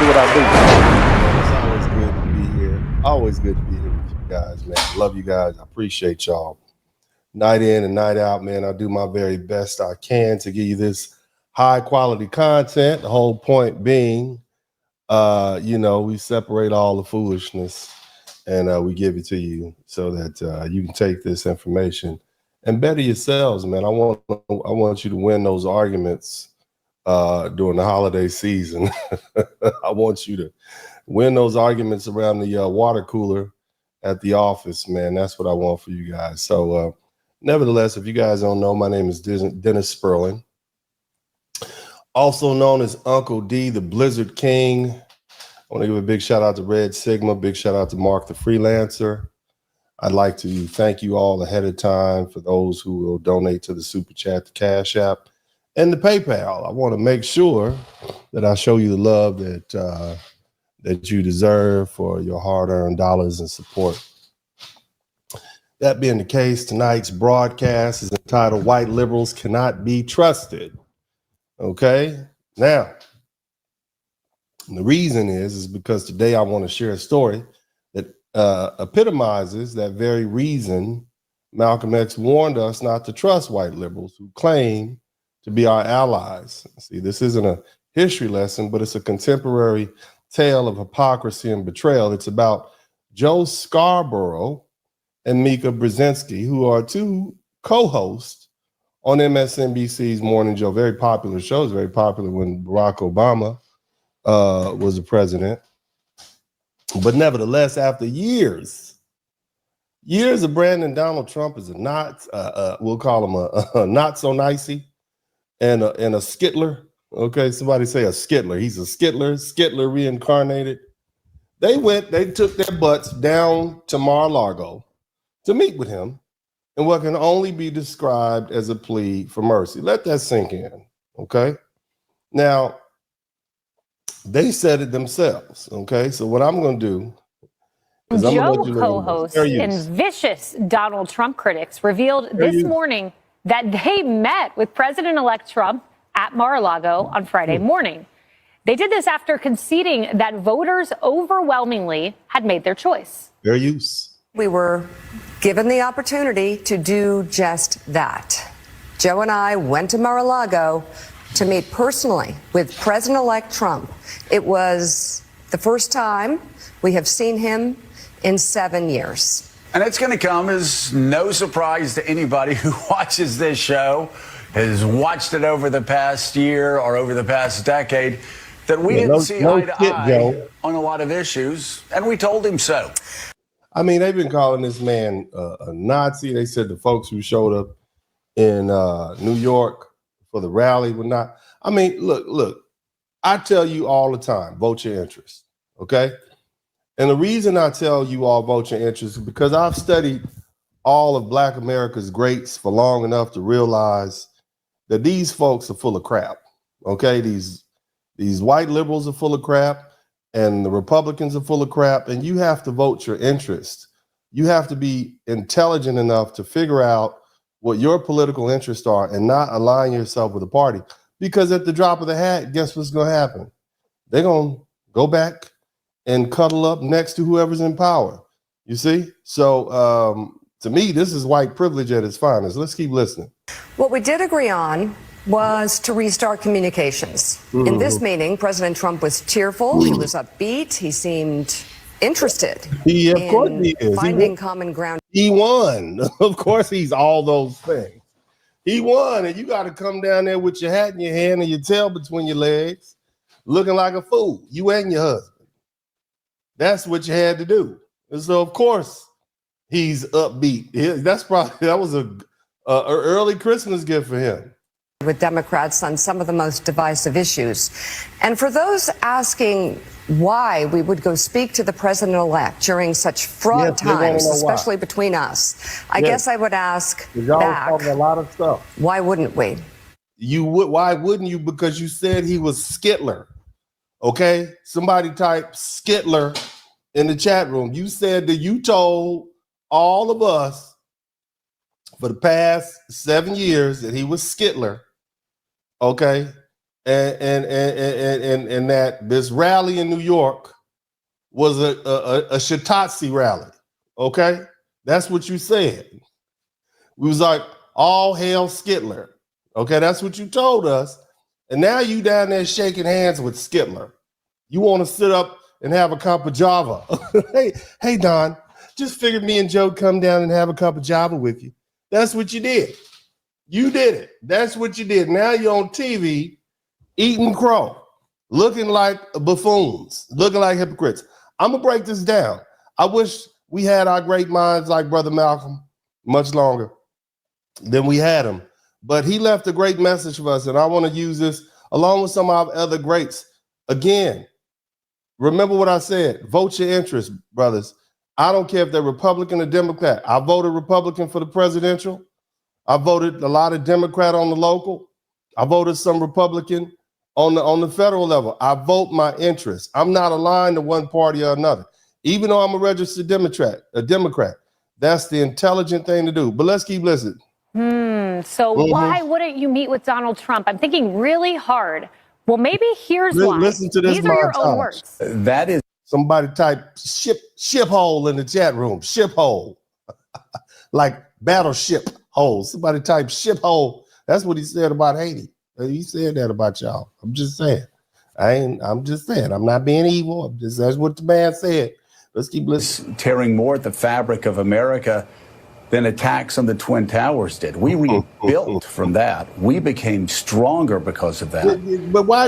do what I do. It's always good to be here. Always good to be here with you guys, man. Love you guys. I appreciate y'all. Night in and night out, man. I do my very best I can to give you this high quality content. The whole point being, we separate all the foolishness and we give it to you so that you can take this information and better yourselves, man. I want you to win those arguments during the holiday season. I want you to win those arguments around the water cooler at the office, man. That's what I want for you guys. So, nevertheless, if you guys don't know, my name is Dennis Spurling, also known as Uncle D, the Blizzard King. I want to give a big shout out to Red Sigma, big shout out to Mark the Freelancer. I'd like to thank you all ahead of time for those who will donate to the Super Chat, the Cash App, and the PayPal. I want to make sure that I show you the love that you deserve for your hard-earned dollars and support. That being the case, tonight's broadcast is entitled White Liberals Cannot Be Trusted. Okay? Now, the reason is because today I want to share a story that epitomizes that very reason Malcolm X warned us not to trust white liberals who claim to be our allies. See, this isn't a history lesson, but it's a contemporary tale of hypocrisy and betrayal. It's about Joe Scarborough and Mika Brzezinski, who are two co-hosts on MSNBC's Morning Joe. Very popular shows, very popular when Barack Obama was the president. But nevertheless, after years of branding Donald Trump as a not, we'll call him a not so nicey and a skittler. Okay, somebody say a skittler. He's a skittler reincarnated. They took their butts down to Mar-a-Lago to meet with him in what can only be described as a plea for mercy. Let that sink in, okay? Now, they said it themselves, okay? So what I'm going to do is I'm Joe co-hosts and vicious Donald Trump critics revealed this morning that they met with President-elect Trump at Mar-a-Lago on Friday morning. They did this after conceding that voters overwhelmingly had made their choice. Fair use. We were given the opportunity to do just that. Joe and I went to Mar-a-Lago to meet personally with President-elect Trump. It was the first time we have seen him in 7 years. And it's going to come as no surprise to anybody who watches this show, has watched it over the past year or over the past decade, that we didn't see eye to eye on a lot of issues, and we told him so. I mean, they've been calling this man a Nazi. They said the folks who showed up in New York for the rally were not. I mean, look, I tell you all the time, vote your interest, okay? And the reason I tell you all vote your interest is because I've studied all of Black America's greats for long enough to realize that these folks are full of crap, okay? These white liberals are full of crap, and the Republicans are full of crap, and you have to vote your interest. You have to be intelligent enough to figure out what your political interests are and not align yourself with a party. Because at the drop of the hat, guess what's going to happen? They're going to go back and cuddle up next to whoever's in power. You see? So to me, this is white privilege at its finest. Let's keep listening. What we did agree on was to restart communications. In this meeting, President Trump was cheerful. He was upbeat. He seemed interested in finding common ground. He won. Of course, he's all those things. He won, and you got to come down there with your hat in your hand and your tail between your legs, looking like a fool, you and your husband. That's what you had to do. And so, of course, he's upbeat. That was a early Christmas gift for him. With Democrats on some of the most divisive issues. And for those asking why we would go speak to the president-elect during such fraught times, especially between us, I guess I would ask back, a lot of stuff. Why wouldn't we? Why wouldn't you? Because you said he was Skittler. Okay? Somebody type Skittler in the chat room. You said that you told all of us for the past 7 years that he was Skittler. Okay. and that this rally in New York was a shiitake rally. Okay, that's what you said. We was like, all hail Skittler. Okay, that's what you told us. And now you down there shaking hands with Skittler. You want to sit up and have a cup of Java. hey, Don, just figured me and Joe come down and have a cup of Java with you. That's what you did. You did it. That's what you did. Now you're on TV eating crow, looking like buffoons, looking like hypocrites. I'm going to break this down. I wish we had our great minds like Brother Malcolm much longer than we had him. But he left a great message for us, and I want to use this along with some of our other greats. Again, remember what I said. Vote your interest, brothers. I don't care if they're Republican or Democrat. I voted Republican for the presidential. I voted a lot of Democrat on the local. I voted some Republican on the federal level. I vote my interest. I'm not aligned to one party or another. Even though I'm a registered Democrat, that's the intelligent thing to do. But let's keep listening. So why wouldn't you meet with Donald Trump? I'm thinking really hard. Well, maybe here's why. Listen to this. These are your own words. That is somebody type ship hole in the chat room. Ship hole. Like battleship hole. Somebody type ship hole. That's what he said about Haiti. He said that about y'all. I'm just saying. I'm just saying. I'm not being evil. That's what the man said. Let's keep listening. Tearing more at the fabric of America than attacks on the Twin Towers did. We rebuilt from that. We became stronger because of that. But why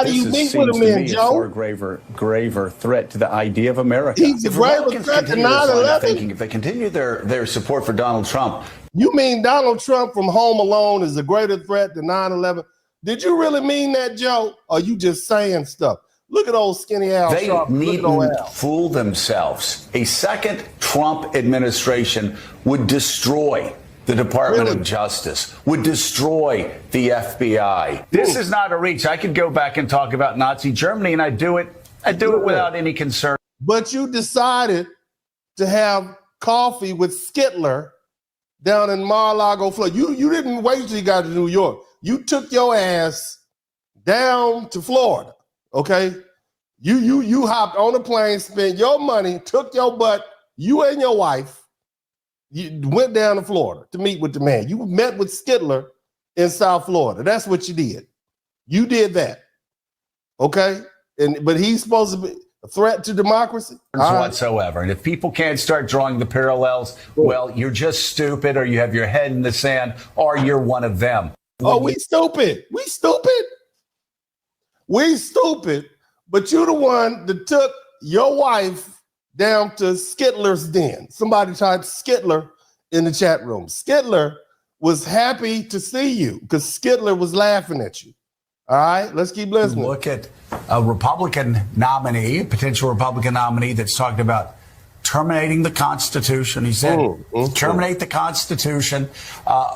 do you meet with him then, Joe? A far graver threat to the idea of America. He's a graver threat to 9/11. If they continue their support for Donald Trump. You mean Donald Trump from Home Alone is a greater threat to 9/11? Did you really mean that, Joe? Or are you just saying stuff? Look at old skinny Al. They needn't fool themselves. A second Trump administration would destroy the Department of Justice, would destroy the FBI. This is not a reach. I could go back and talk about Nazi Germany, and I do it without any concern. But you decided to have coffee with Skittler down in Mar-a-Lago, Florida. You didn't wait till you got to New York. You took your ass down to Florida. Okay, you hopped on a plane, spent your money, took your butt, you and your wife, you went down to Florida to meet with the man. You met with Skittler in South Florida. That's what you did. You did that. Okay, but he's supposed to be a threat to democracy whatsoever. And if people can't start drawing the parallels, well, you're just stupid, or you have your head in the sand, or you're one of them. Oh, we stupid. We stupid. We stupid, but you're the one that took your wife down to Skittler's den. Somebody typed Skittler in the chat room. Skittler was happy to see you because Skittler was laughing at you. All right, let's keep listening. Look at a Republican nominee, a potential Republican nominee that's talking about terminating the Constitution. He said, terminate the Constitution,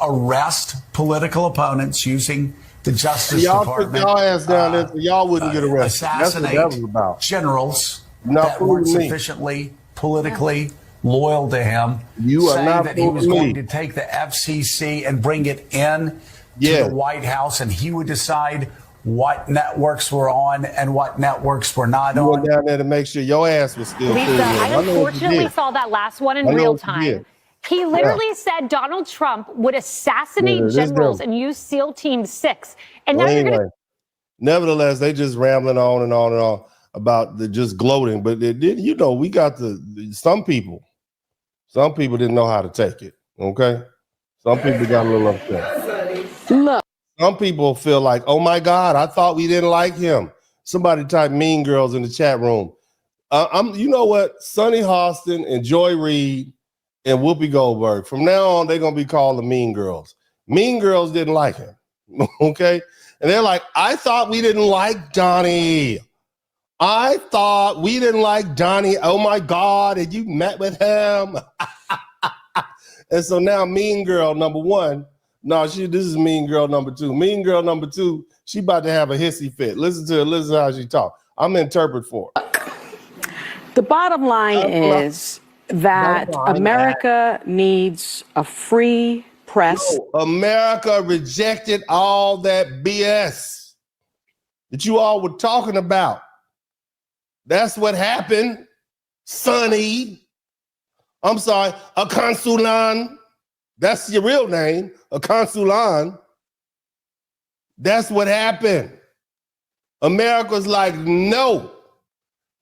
arrest political opponents using the Justice Department. Y'all ass down there so y'all wouldn't get arrested. Assassinate generals that weren't sufficiently politically loyal to him. You are not that he was going to take the FCC and bring it in to the White House, and he would decide what networks were on and what networks were not on. You went down there to make sure your ass was still Lisa, I unfortunately saw that last one in real time. He literally said Donald Trump would assassinate generals and use SEAL Team 6. And now you're going to... Nevertheless, they just rambling on and on and on about the just gloating. But we got some people didn't know how to take it. Okay? Some people got a little upset. Look. Some people feel like, oh my God, I thought we didn't like him. Somebody type Mean Girls in the chat room. You know what? Sonny Hostin and Joy Reid and Whoopi Goldberg, from now on, they're going to be called the Mean Girls. Mean Girls didn't like him. Okay? And they're like, I thought we didn't like Donnie. I thought we didn't like Donnie. Oh my God, and you met with him. And so now Mean Girl number one. No, this is Mean Girl number two. Mean Girl number two, she about to have a hissy fit. Listen to her, listen to how she talk. I'm gonna interpret for her. The bottom line is that America needs a free press. No, America rejected all that BS. that you all were talking about. That's what happened, Sonny. I'm sorry, a consulan. That's your real name, a consulan. That's what happened. America's like, no,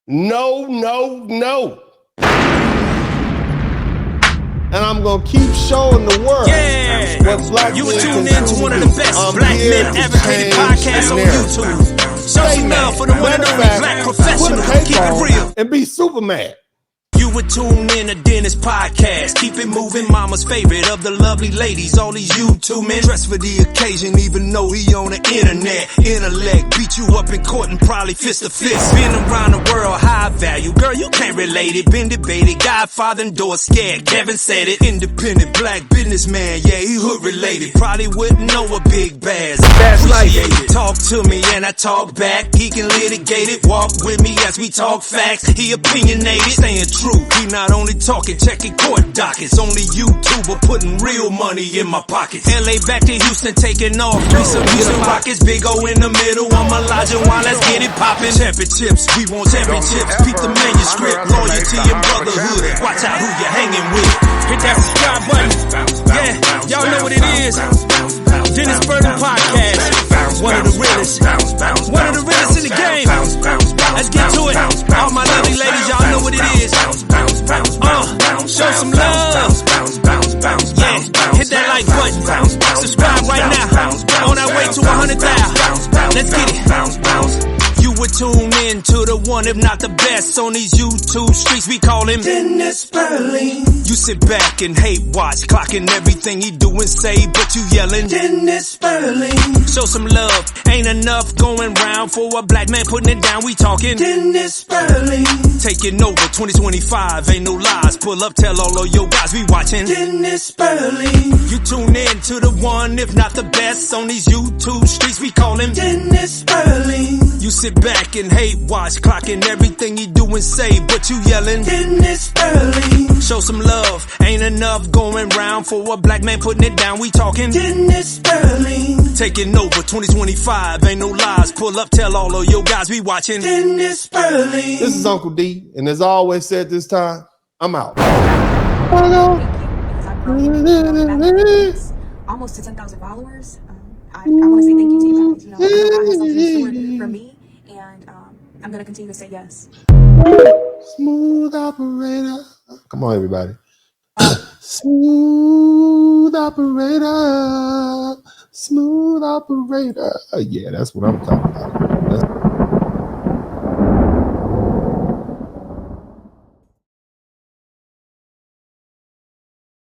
no, no, no. And I'm going to keep showing the world what black you men tuned can in to do. one of the best black men advocated podcasts on YouTube. Show some love for the one and only black professional. Keep it real. And be Superman. You would tune in to Dennis podcast. Keep it moving, mama's favorite of the lovely ladies. All these YouTube men dressed for the occasion, even though he on the internet. Intellect beat you up in court and probably fist to fist. Been around the world, high value. Girl, you can't relate it. Been debated. Godfather endorsed, scared. Kevin said it. Independent black businessman. Yeah, he hood related. Probably wouldn't know a big bass. Appreciate it. Talk to me and I talk back. He can litigate it. Walk with me as we talk facts. He opinionated. Staying true. He not only talking, checking court dockets. Only YouTuber putting real money in my pockets. LA back to Houston, taking off. Some Houston Rockets, Big O in the middle. I'm Elijah Wan, let's get it poppin'. Championships, we want championships. Keep the manuscript, loyalty and brotherhood. Watch out who you're hanging with. Hit that subscribe button. Yeah, y'all know what it is. DennisSpurling podcast. One of the realest. One of the realest in the game. Let's get to it. All my lovely ladies, y'all know what it is. Show some love. Yeah, hit that like button. Subscribe right now. On our way to 100,000. Let's get it. You would tune in to the one, if not the best, on these YouTube streets. We call him DennisSpurling. You sit back and hate watch, clocking everything he do and say, but you yelling DennisSpurling. Show some love, ain't enough going round for a black man putting it down. We talking DennisSpurling. Taking over 2025, ain't no lies. Pull up, tell all of your guys we watching DennisSpurling. You tune in to the one, if not the best, on these YouTube streets. We call him DennisSpurling. You sit back and hate watch, clocking everything he do and say, but you yelling DennisSpurling. Show some love, ain't enough going round for a black man putting it down. We talking DennisSpurling. Taking over 2025, ain't no lies. Pull up, tell all of your guys we watching DennisSpurling. This is Uncle D, and as I always said this time, I'm out. Almost to 10,000 followers. I want to say thank you to you guys. You know, God has something in store for me, and I'm going to continue to say yes. Smooth operator. Come on, everybody. Smooth operator. Smooth operator. Yeah, that's what I'm talking about.